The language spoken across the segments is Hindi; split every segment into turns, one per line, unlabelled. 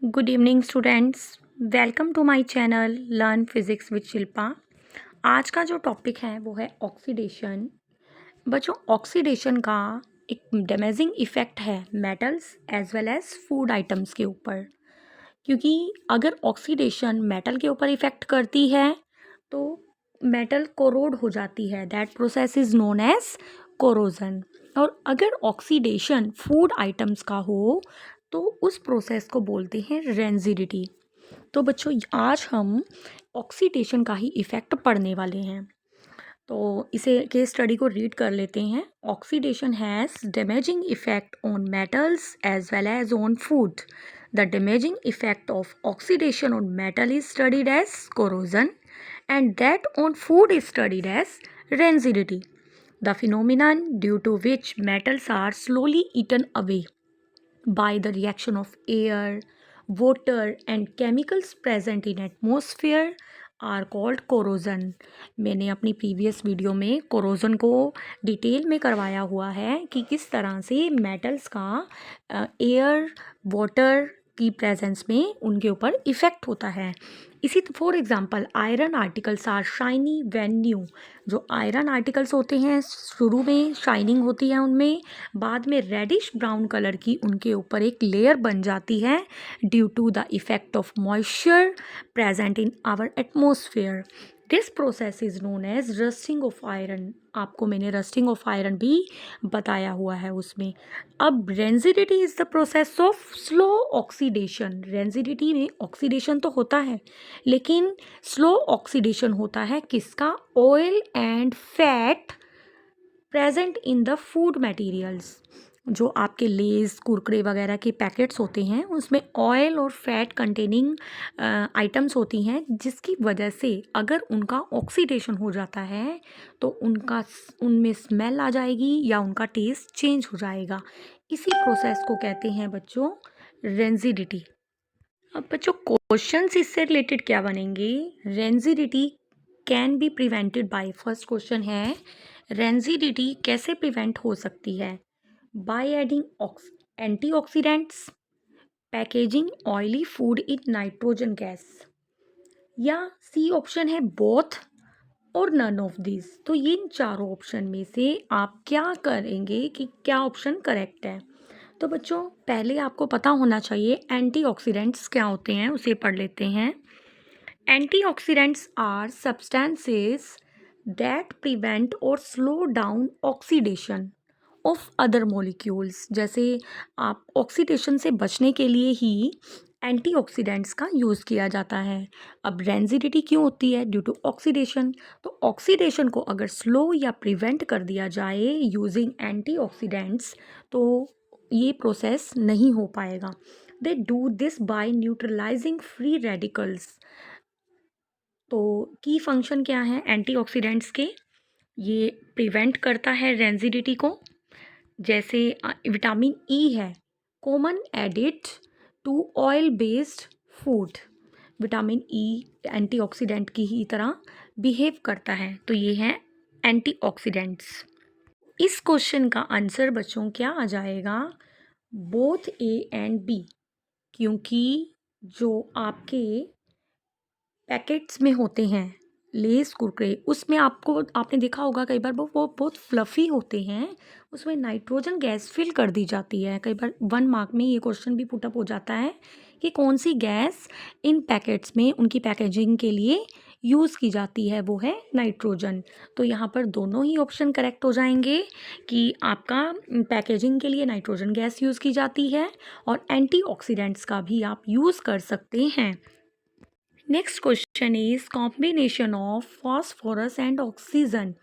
Good evening students, welcome to my channel learn physics with Shilpa. आज का जो टॉपिक है वो है ऑक्सीडेशन। बच्चों, ऑक्सीडेशन का एक डैमेजिंग इफ़ेक्ट है metals as well as food items के ऊपर। क्योंकि अगर ऑक्सीडेशन मेटल के ऊपर इफ़ेक्ट करती है तो मेटल कोरोड हो जाती है। That process is known as corrosion. और अगर ऑक्सीडेशन फूड आइटम्स का हो तो उस प्रोसेस को बोलते हैं रेंजिडिटी। तो बच्चों, आज हम ऑक्सीडेशन का ही इफ़ेक्ट पढ़ने वाले हैं। तो इसे केस स्टडी को रीड कर लेते हैं। Oxidation has damaging effect on metals as well as on food. The damaging effect of oxidation on metal is studied as corrosion and that on food is studied as rancidity, the phenomenon due to which metals are slowly eaten away by the reaction of air, water and chemicals present in atmosphere are called corrosion। मैंने अपनी प्रीवियस वीडियो में कोरोजन को डिटेल में करवाया हुआ है कि किस तरह से मेटल्स का एयर वाटर की प्रेजेंस में उनके ऊपर इफ़ेक्ट होता है। इसी for example iron articles are shiny when new. जो आयरन आर्टिकल्स होते हैं शुरू में शाइनिंग होती है उनमें, बाद में रेडिश ब्राउन कलर की उनके ऊपर एक लेयर बन जाती है due to the effect of moisture present in our atmosphere. This process is known as rusting of iron. आपको मैंने रस्टिंग ऑफ आयरन भी बताया हुआ है उसमें। अब rigidity is the process of slow oxidation. Rigidity में ऑक्सीडेशन तो होता है लेकिन स्लो ऑक्सीडेशन होता है किसका? Oil and fat present in the food materials. जो आपके लेस कुरकुरे वगैरह के पैकेट्स होते हैं उसमें ऑयल और फैट कंटेनिंग आइटम्स होती हैं, जिसकी वजह से अगर उनका ऑक्सीडेशन हो जाता है तो उनमें स्मेल आ जाएगी या उनका टेस्ट चेंज हो जाएगा। इसी प्रोसेस को कहते हैं बच्चों रेंजिडिटी। अब बच्चों, क्वेश्चंस इससे रिलेटेड क्या बनेंगे? Rigidity can be prevented by, first question है रेंजिडिटी कैसे प्रिवेंट हो सकती है? By adding antioxidants, packaging oily food in nitrogen gas, या सी ऑप्शन है बोथ और नन ऑफ दिस। तो ये इन चारों ऑप्शन में से आप क्या करेंगे कि क्या ऑप्शन करेक्ट है? तो बच्चों, पहले आपको पता होना चाहिए एंटीऑक्सीडेंट्स क्या होते हैं, उसे पढ़ लेते हैं। Antioxidants are substances that prevent और slow down oxidation of other molecules. जैसे आप ऑक्सीडेशन से बचने के लिए ही एंटीऑक्सीडेंट्स का यूज़ किया जाता है। अब रेंजिडिटी क्यों होती है? Due to oxidation. तो ऑक्सीडेशन को अगर स्लो या प्रिवेंट कर दिया जाए यूजिंग एंटीऑक्सीडेंट्स तो ये प्रोसेस नहीं हो पाएगा। They do this by neutralising free radicals. तो की फंक्शन क्या है एंटीऑक्सीडेंट्स के? ये प्रिवेंट करता है रेंजिडिटी को। जैसे विटामिन ई है, common added to oil based food. Vitamin E antioxidant की ही तरह बिहेव करता है, तो ये है एंटीऑक्सीडेंट्स। इस क्वेश्चन का आंसर बच्चों क्या आ जाएगा? Both A and B. क्योंकि जो आपके पैकेट्स में होते हैं लेस कुरकुरे, उसमें आपने देखा होगा कई बार वो बहुत फ्लफ़ी होते हैं, उसमें नाइट्रोजन गैस फिल कर दी जाती है। कई बार 1 मार्क में ये क्वेश्चन भी पुट अप हो जाता है कि कौन सी गैस इन पैकेट्स में उनकी पैकेजिंग के लिए यूज़ की जाती है, वो है नाइट्रोजन। तो यहाँ पर दोनों ही ऑप्शन करेक्ट हो जाएंगे कि आपका पैकेजिंग के लिए नाइट्रोजन गैस यूज़ की जाती है और एंटीऑक्सीडेंट्स का भी आप यूज़ कर सकते हैं। Next question is combination of phosphorus and oxygen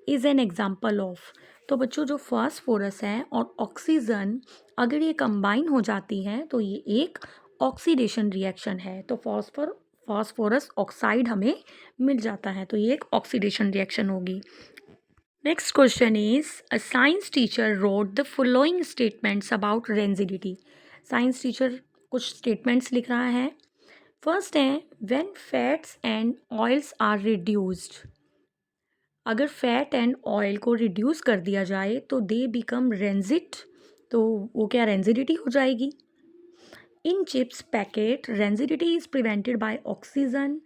is an example of। तो बच्चों, जो फास्फोरस है और ऑक्सीजन अगर ये कंबाइन हो जाती है तो ये एक ऑक्सीडेशन रिएक्शन है। तो फास्फोरस ऑक्साइड हमें मिल जाता है, तो ये एक ऑक्सीडेशन रिएक्शन होगी। Next question is a science teacher wrote the following statements about rancidity. Science teacher कुछ स्टेटमेंट्स लिख रहा है। फर्स्ट है when fats and oils are reduced. अगर फैट एंड ऑयल को रिड्यूस कर दिया जाए तो दे बिकम रेंजिड, तो वो क्या रेंजिडिटी हो जाएगी। In chips packet rancidity is prevented by oxygen.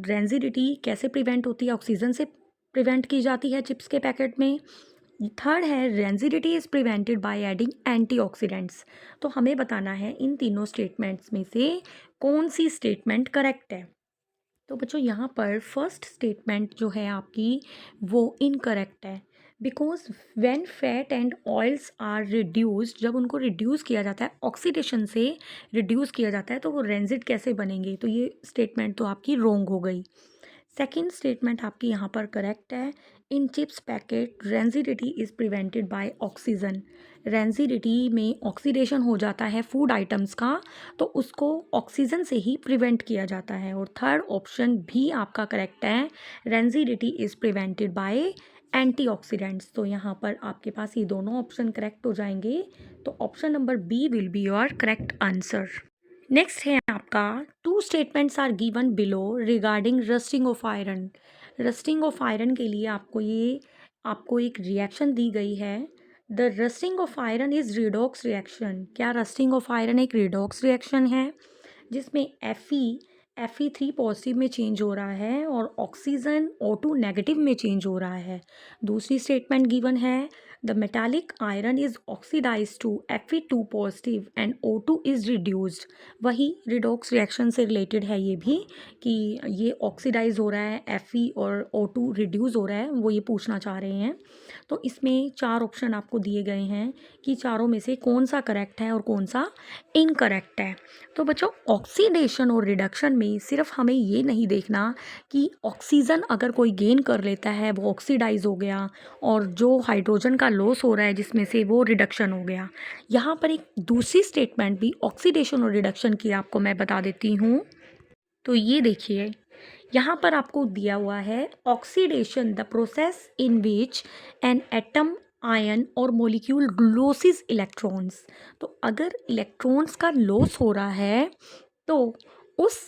Rancidity कैसे प्रिवेंट होती है? ऑक्सीजन से प्रिवेंट की जाती है चिप्स के पैकेट में। थर्ड है rigidity is prevented by adding antioxidants. तो हमें बताना है इन तीनों स्टेटमेंट्स में से कौन सी स्टेटमेंट करेक्ट है। तो बच्चों यहाँ पर फर्स्ट स्टेटमेंट जो है आपकी वो इनकरेक्ट है, because when fat and oils are reduced, जब उनको रिड्यूस किया जाता है, ऑक्सीडेशन से रिड्यूस किया जाता है, तो वो रेंजिड कैसे बनेंगे? तो ये स्टेटमेंट तो आपकी रॉन्ग हो गई। सेकेंड स्टेटमेंट आपकी यहाँ पर करेक्ट है। In chips packet rancidity is prevented by oxygen. Rancidity में ऑक्सीडेशन हो जाता है फूड आइटम्स का, तो उसको ऑक्सीजन से ही प्रिवेंट किया जाता है। और थर्ड ऑप्शन भी आपका करेक्ट है, rigidity is prevented bye antioxidants. तो यहाँ पर आपके पास ये दोनों ऑप्शन करेक्ट हो जाएंगे। तो option number B will be your correct answer. Next है आपका, two statements are given below regarding rusting of iron. Rusting of iron के लिए आपको एक रिएक्शन दी गई है। The rusting of iron is redox reaction. क्या रस्टिंग ऑफ आयरन एक रिडॉक्स रिएक्शन है जिसमें Fe3 पॉजिटिव में चेंज हो रहा है और ऑक्सीजन O2 नेगेटिव में चेंज हो रहा है। दूसरी स्टेटमेंट गिवन है, the metallic iron is oxidise to Fe2 positive and O2 is reduced. वही रिडॉक्स रिएक्शन से रिलेटेड है ये भी, कि ये ऑक्सीडाइज हो रहा है Fe और O2 रिड्यूस हो रहा है, वो ये पूछना चाह रहे हैं। तो इसमें चार ऑप्शन आपको दिए गए हैं कि चारों में से कौन सा करेक्ट है और कौन सा इनकरेक्ट है। तो बच्चों ऑक्सीडेशन और रिडक्शन में सिर्फ हमें ये नहीं देखना कि ऑक्सीजन अगर कोई गेन कर लेता है वो ऑक्सीडाइज हो गया, और जो हाइड्रोजन का लॉस हो रहा है जिसमें से वो रिडक्शन हो गया। यहाँ पर एक दूसरी स्टेटमेंट भी ऑक्सीडेशन और रिडक्शन की आपको मैं बता देती हूँ। तो ये देखिए, यहाँ पर आपको दिया हुआ है, oxidation the process in which an atom ion और मोलिक्यूल लॉसेस इलेक्ट्रॉन्स। तो अगर इलेक्ट्रॉन्स का लॉस हो रहा है तो उस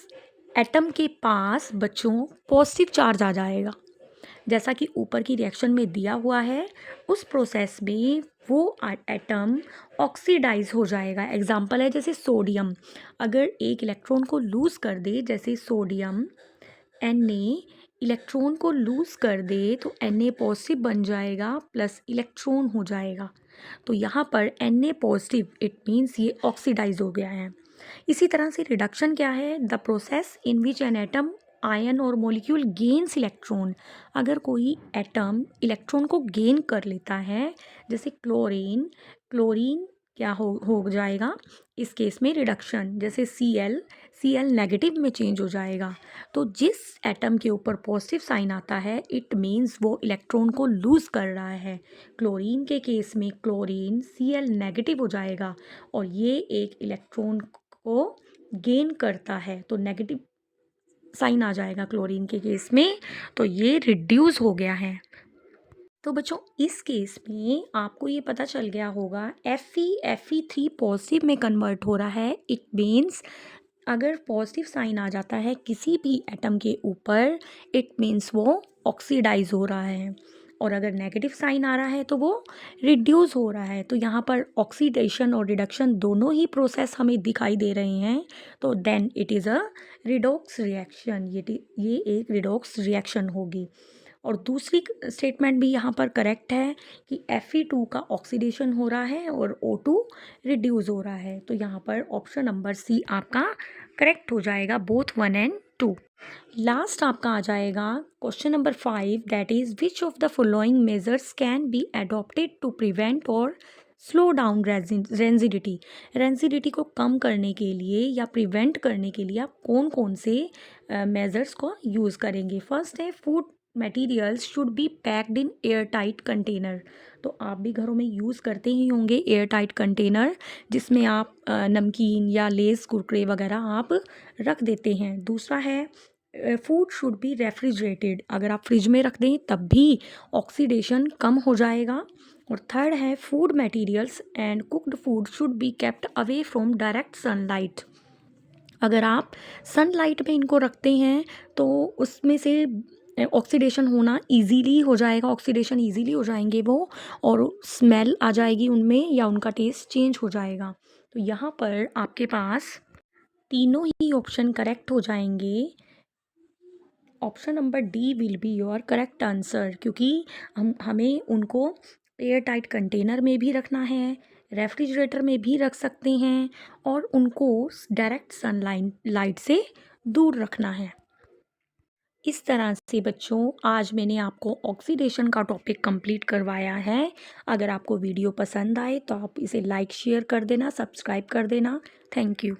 एटम के पास बच्चों पॉजिटिव चार्ज आ जाएगा, जैसा कि ऊपर की रिएक्शन में दिया हुआ है। उस प्रोसेस में वो एटम ऑक्सीडाइज हो जाएगा। एग्जाम्पल है जैसे सोडियम, अगर एक इलेक्ट्रॉन को लूज़ कर दे, जैसे सोडियम Na इलेक्ट्रॉन को लूज़ कर दे तो Na पॉजिटिव बन जाएगा प्लस इलेक्ट्रॉन हो जाएगा। तो यहाँ पर Na पॉजिटिव, इट मीन्स ये ऑक्सीडाइज हो गया है। इसी तरह से रिडक्शन क्या है, the process in which an atom ion और मॉलिक्यूल गेन्स इलेक्ट्रॉन। अगर कोई एटम इलेक्ट्रॉन को गेन कर लेता है, जैसे क्लोरीन क्या हो जाएगा इस केस में रिडक्शन, जैसे Cl नेगेटिव में चेंज हो जाएगा। तो जिस एटम के ऊपर पॉजिटिव साइन आता है इट मीन्स वो इलेक्ट्रॉन को लूज़ कर रहा है। क्लोरीन के केस में क्लोरीन Cl नेगेटिव हो जाएगा और ये एक इलेक्ट्रॉन को गेन करता है, तो नेगेटिव साइन आ जाएगा क्लोरीन के केस में, तो ये रिड्यूस हो गया है। तो बच्चों इस केस में आपको ये पता चल गया होगा, Fe3 पॉजिटिव में कन्वर्ट हो रहा है। इट मीन्स अगर पॉजिटिव साइन आ जाता है किसी भी एटम के ऊपर, इट मीन्स वो ऑक्सीडाइज हो रहा है, और अगर नेगेटिव साइन आ रहा है तो वो रिड्यूस हो रहा है। तो यहाँ पर ऑक्सीडेशन और रिडक्शन दोनों ही प्रोसेस हमें दिखाई दे रहे हैं। तो then it is a redox reaction, ये एक रिडॉक्स रिएक्शन होगी। और दूसरी स्टेटमेंट भी यहाँ पर करेक्ट है कि Fe2 का ऑक्सीडेशन हो रहा है और O2 रिड्यूस हो रहा है। तो यहाँ पर ऑप्शन नंबर सी आपका करेक्ट हो जाएगा, बोथ 1 एंड 2। लास्ट आपका आ जाएगा question number 5, that is which of the following measures can be adopted to prevent और स्लो डाउन रेंजिडिटी। रेंजिडिटी को कम करने के लिए या प्रिवेंट करने के लिए आप कौन कौन से मेजर्स को यूज़ करेंगे। फर्स्ट है, food materials should be packed in air tight container. तो आप भी घरों में यूज़ करते ही होंगे एयर टाइट कंटेनर, जिसमें आप नमकीन या लेस कुरकुरे वगैरह आप रख देते हैं। दूसरा है, फूड शुड बी रेफ्रिजरेटेड। अगर आप फ्रिज में रख दें तब भी ऑक्सीडेशन कम हो जाएगा। और थर्ड है, food materials and cooked food should be kept away from direct sunlight. अगर आप सनलाइट में इनको रखते हैं तो उसमें से ऑक्सीडेशन होना इजीली हो जाएगा, ऑक्सीडेशन इजीली हो जाएंगे वो, और स्मेल आ जाएगी उनमें या उनका टेस्ट चेंज हो जाएगा। तो यहाँ पर आपके पास तीनों ही ऑप्शन करेक्ट हो जाएंगे। Option number D will be your correct answer, क्योंकि हमें उनको एयर टाइट कंटेनर में भी रखना है, रेफ्रिजरेटर में भी रख सकते हैं, और उनको डायरेक्ट सनलाइट लाइट से दूर रखना है। इस तरह से बच्चों आज मैंने आपको ऑक्सीडेशन का टॉपिक कंप्लीट करवाया है। अगर आपको वीडियो पसंद आए तो आप इसे लाइक शेयर कर देना, सब्सक्राइब कर देना। Thank you.